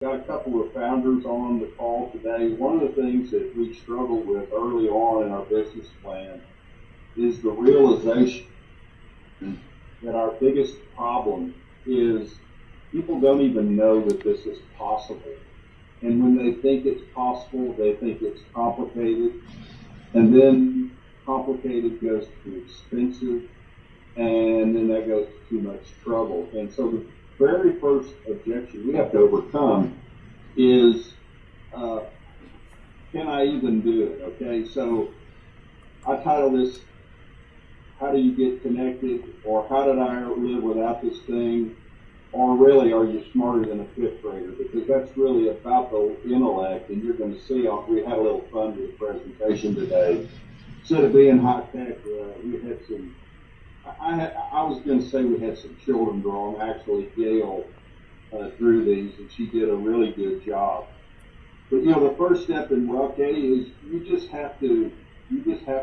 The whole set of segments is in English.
Got a couple of founders on the call today. One of the things that we struggled with early on in our business plan is the realization that our biggest problem is people don't even know that this is possible. And when they think it's possible, they think it's complicated. And then complicated goes to expensive, and then that goes to too much trouble. And so the very first objection we have to overcome is, can I even do it? Okay, so I title this, how do you get connected, or how did I live without this thing, or really, are you smarter than a fifth grader? Because that's really about the intellect, and you're going to see, we had a little fun with the presentation today. Instead of being high tech, we had some, I was going to say we had some children draw. Actually, Gail drew these, and she did a really good job. But the first step in WellCaddie is you just have to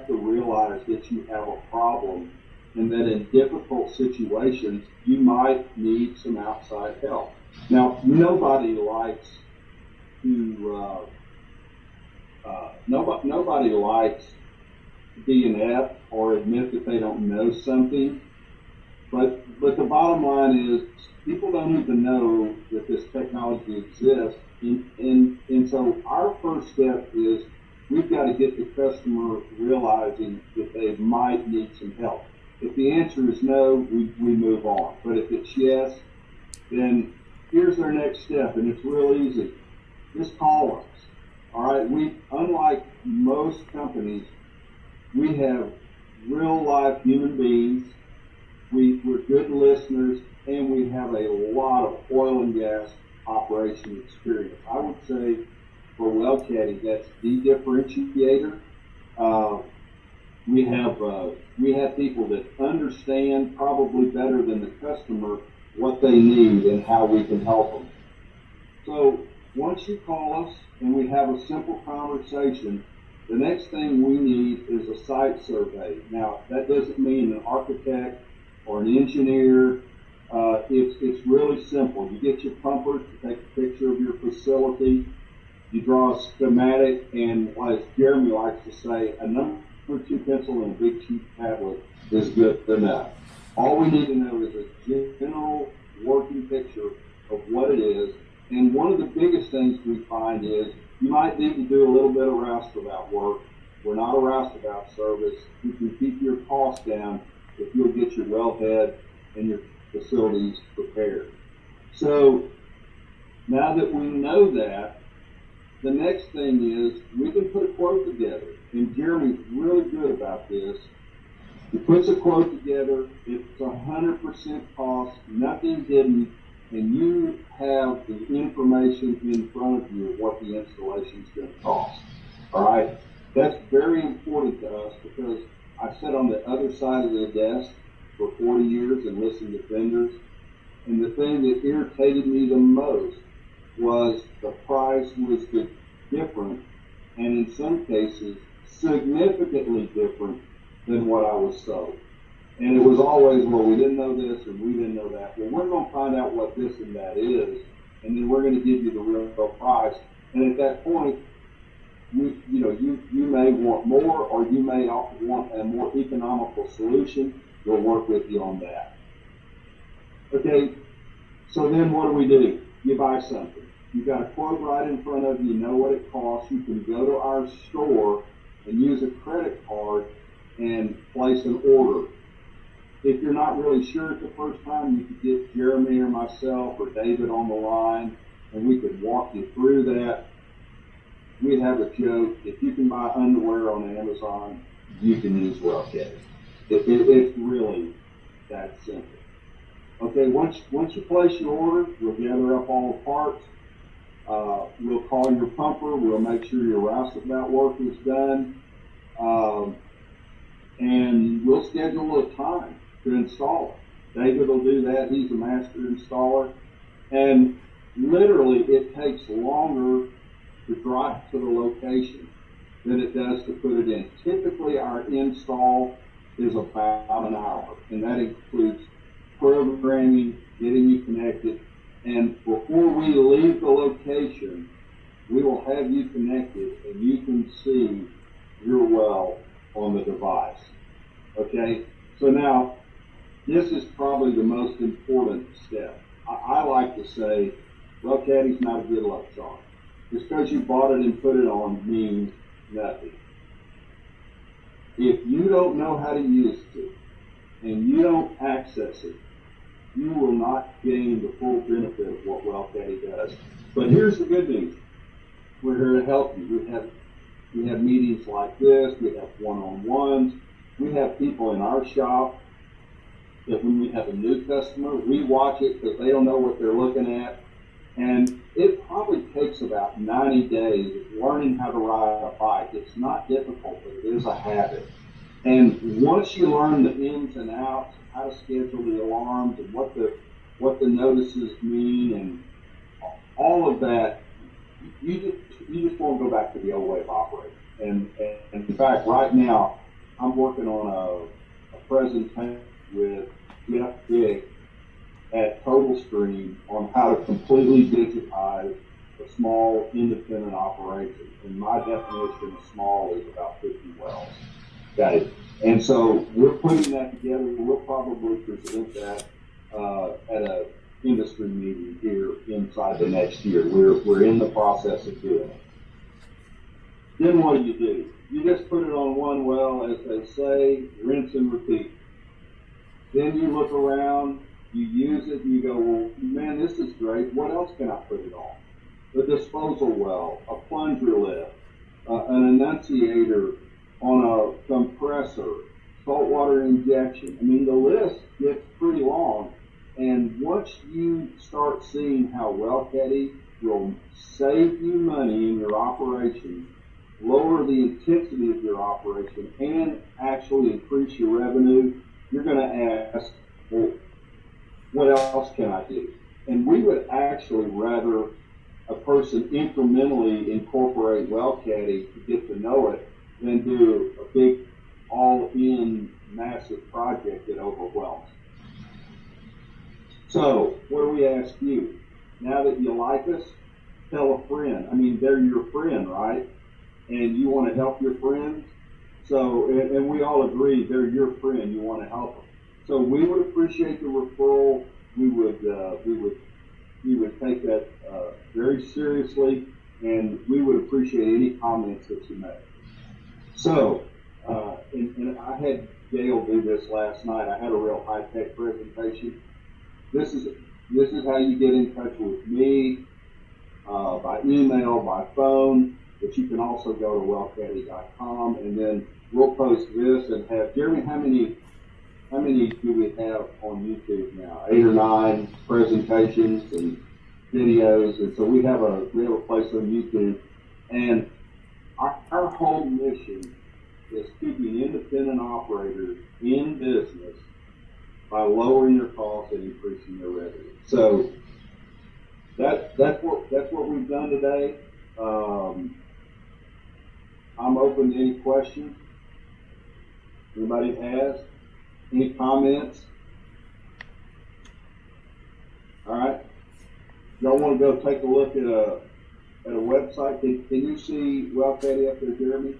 realize that you have a problem, and that in difficult situations you might need some outside help. Now, nobody likes to nobody likes to be an F or admit that they don't know something. But the bottom line is people don't even know that this technology exists. And so our first step is we've got to get the customer realizing that they might need some help. If the answer is no, we move on. But if it's yes, then here's our next step, and it's real easy. Just call us. All right, unlike most companies, we have real life human beings. We're good listeners, and we have a lot of oil and gas operation experience. I would say for WellCaddie, that's the differentiator. We have people that understand probably better than the customer what they need and how we can help them. So once you call us and we have a simple conversation, the next thing we need is a site survey. Now, that doesn't mean an architect or an engineer. It's really simple. You get your pumper to take a picture of your facility. You draw a schematic, and as Jeremy likes to say, a number 2 pencil and a big cheap tablet is good enough. All we need to know is a general working picture of what it is. And one of the biggest things we find is you might need to do a little bit of roustabout work. We're not a roustabout service. You can keep your costs down if you'll get your wellhead and your facilities prepared. So now that we know that, the next thing is we can put a quote together. And Jeremy's really good about this. He puts a quote together. It's 100% cost, nothing hidden, and you have the information in front of you of what the installation is going to cost. All right? That's very important to us because I sat on the other side of the desk for 40 years and listened to vendors. And the thing that irritated me the most was the price was different, and in some cases, significantly different than what I was sold. And it was always, well, we didn't know this and we didn't know that. Well, we're going to find out what this and that is, and then we're going to give you the real price. And at that point, you may want more, or you may want a more economical solution. We'll work with you on that. Okay, so then what do? You buy something. You've got a quote right in front of you. You know what it costs. You can go to our store and use a credit card and place an order. If you're not really sure at the first time, you could get Jeremy or myself or David on the line, and we could walk you through that. We'd have a joke. If you can buy underwear on Amazon, you can use WellCaddie. It's really that simple. Okay, once you place your order, we'll gather up all the parts. We'll call your pumper. We'll make sure your roustabout work is done. And we'll schedule a time to install it. David will do that. He's a master installer. And literally, it takes longer to drive to the location than it does to put it in. Typically, our install is about an hour, and that includes programming, getting you connected, And before we leave the location, we will have you connected and you can see your well on the device. Okay? So now, this is probably the most important step. I like to say, WellCaddie's not a good luck charm. Just because you bought it and put it on means nothing. If you don't know how to use it and you don't access it, you will not gain the full benefit of what WellCaddie does. But here's the good news. We're here to help you. We have meetings like this. We have one-on-ones. We have people in our shop that when we have a new customer, we watch it because they don't know what they're looking at. And it probably takes about 90 days of learning how to ride a bike. It's not difficult, but it is a habit. And once you learn the ins and outs, how to schedule the alarms and what the notices mean and all of that, you just won't go back to the old way of operating. And in fact, right now, I'm working on a presentation with Jeff Dick at Total Stream on how to completely digitize a small independent operation. And my definition of small is about 50 wells. Okay. And so we're putting that together. We'll probably present that at a industry meeting here inside the next year. We're in the process of doing it. Then what do? You just put it on one well, as they say, rinse and repeat. Then you look around, you use it, and you go, well, man, this is great. What else can I put it on? The disposal well, a plunger lift, an enunciator on a compressor, saltwater injection. I mean, the list gets pretty long. And once you start seeing how WellCaddie will save you money in your operation, lower the intensity of your operation, and actually increase your revenue, you're going to ask, well, what else can I do? And we would actually rather a person incrementally incorporate WellCaddie to get to know it than do a big all-in massive project that overwhelms. So, what do we ask you? Now that you like us, tell a friend. I mean, they're your friend, right? And you want to help your friends. So, and we all agree they're your friend. You want to help them. So we would appreciate the referral. We would take that very seriously, and we would appreciate any comments that you make. So, and I had Gail do this last night. I had a real high-tech presentation. This is how you get in touch with me, by email, by phone, but you can also go to WellCaddie.com, and then we'll post this and have, Jeremy, how many do we have on YouTube now? 8 or 9 presentations and videos, and so we have a place on YouTube, and our whole mission is keeping independent operators in business by lowering their costs and increasing their revenue. So that's what we've done today. I'm open to any questions anybody has. Any comments? All right. Y'all want to go take a look at a website? Can you see WellCaddie up there, Jeremy?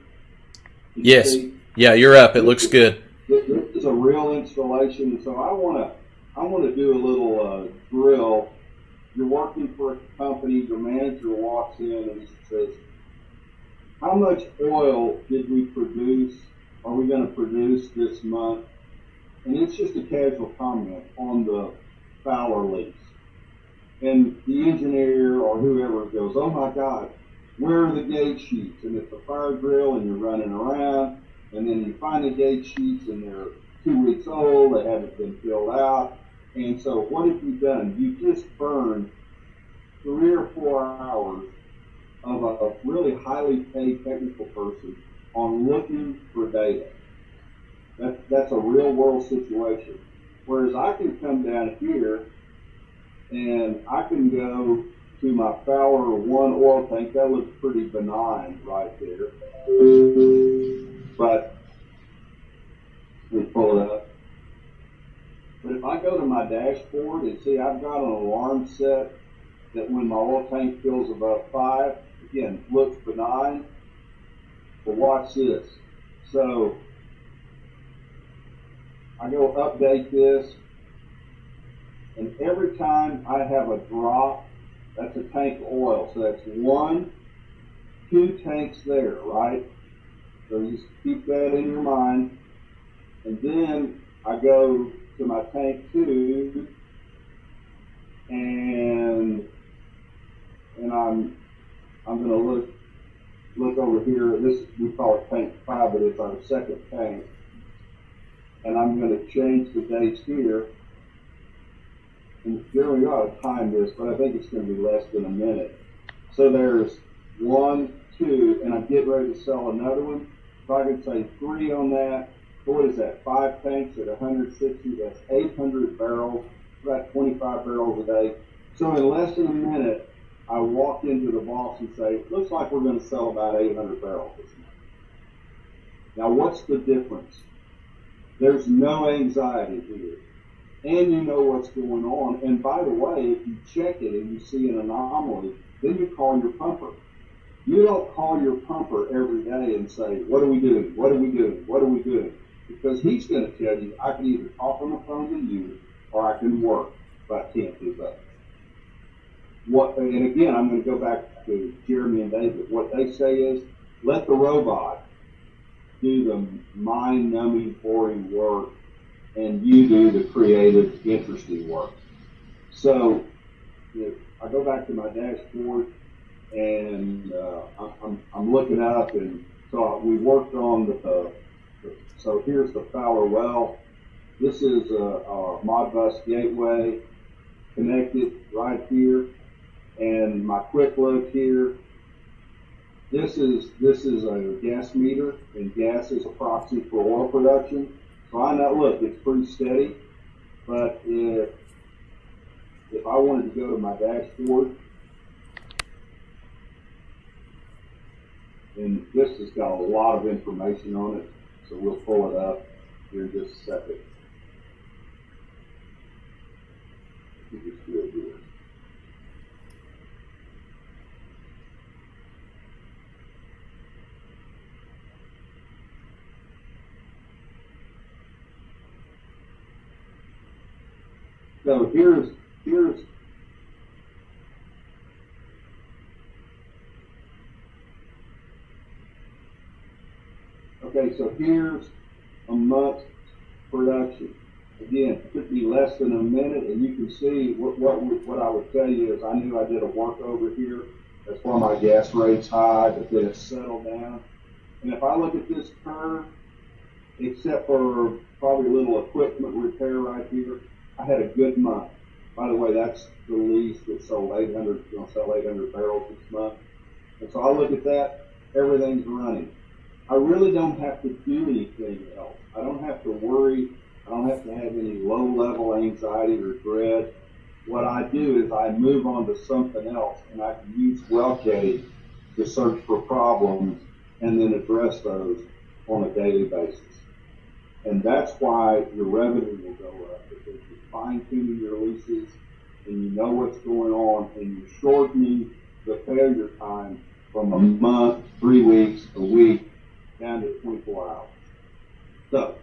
Yes. Yeah, you're up. It looks good. This is a real installation, so I want to do a little drill. You're working for a company. Your manager walks in and says, "How much oil did we produce? Are we going to produce this month?" And it's just a casual comment on the Fowler lease. And the engineer or whoever goes, "Oh my God, where are the gauge sheets?" And it's a fire drill and you're running around, and then you find the gauge sheets and they're 2 weeks old, they haven't been filled out. And so what have you done? You just burned 3 or 4 hours of a really highly paid technical person on looking for data. That's a real world situation. Whereas I can come down here and I can go to my Fowler 1 oil tank. That looks pretty benign right there. But let me pull it up. But if I go to my dashboard and see I've got an alarm set that when my oil tank fills above 5, again, looks benign, but watch this. So I go update this, and every time I have a drop, that's a tank of oil. So that's 2 tanks there, right? So just keep that in your mind. And then I go to my tank 2, and I'm gonna look over here. This, we call it tank 5, but it's our second tank. And I'm gonna change the dates here. And generally you ought to time this, but I think it's gonna be less than a minute. So there's 1, 2, and I'm getting ready to sell another one. So I can say 3 on that. So what is that? 5 tanks at 160, that's 800 barrels, about 25 barrels a day. So in less than a minute, I walk into the boss and say, looks like we're going to sell about 800 barrels this month. Now what's the difference? There's no anxiety here. And you know what's going on. And by the way, if you check it and you see an anomaly, then you call your pumper. You don't call your pumper every day and say, what are we doing? What are we doing? What are we doing? Because he's going to tell you, I can either talk on the phone to you or I can work, but I can't do both. And again, I'm going to go back to Jeremy and David. What they say is, let the robot do the mind-numbing, boring work, and you do the creative, interesting work. So I go back to my dashboard, and I'm looking up, and so we worked on so here's the Fowler well. This is a Modbus gateway connected right here, and my quick look here. This is a gas meter, and gas is a proxy for oil production. So I know, look, it's pretty steady, but if I wanted to go to my dashboard, and this has got a lot of information on it, so we'll pull it up here in just a second. You just do it here. So here's okay, so here's a month's production. Again, it could be less than a minute, and you can see what I would tell you is I knew I did a work over here. That's why my gas rate's high, but then it's settled down. And if I look at this curve, except for probably a little equipment repair right here, I had a good month. By the way, that's the lease that sold 800, going to sell 800 barrels this month. And so I look at that, everything's running. I really don't have to do anything else. I don't have to worry. I don't have to have any low-level anxiety or dread. What I do is I move on to something else, and I can use WellCaddie to search for problems and then address those on a daily basis. And that's why your revenue will go up, because you're fine-tuning your leases and you know what's going on, and you're shortening the failure time from a month, 3 weeks, a week, down to 24 hours. So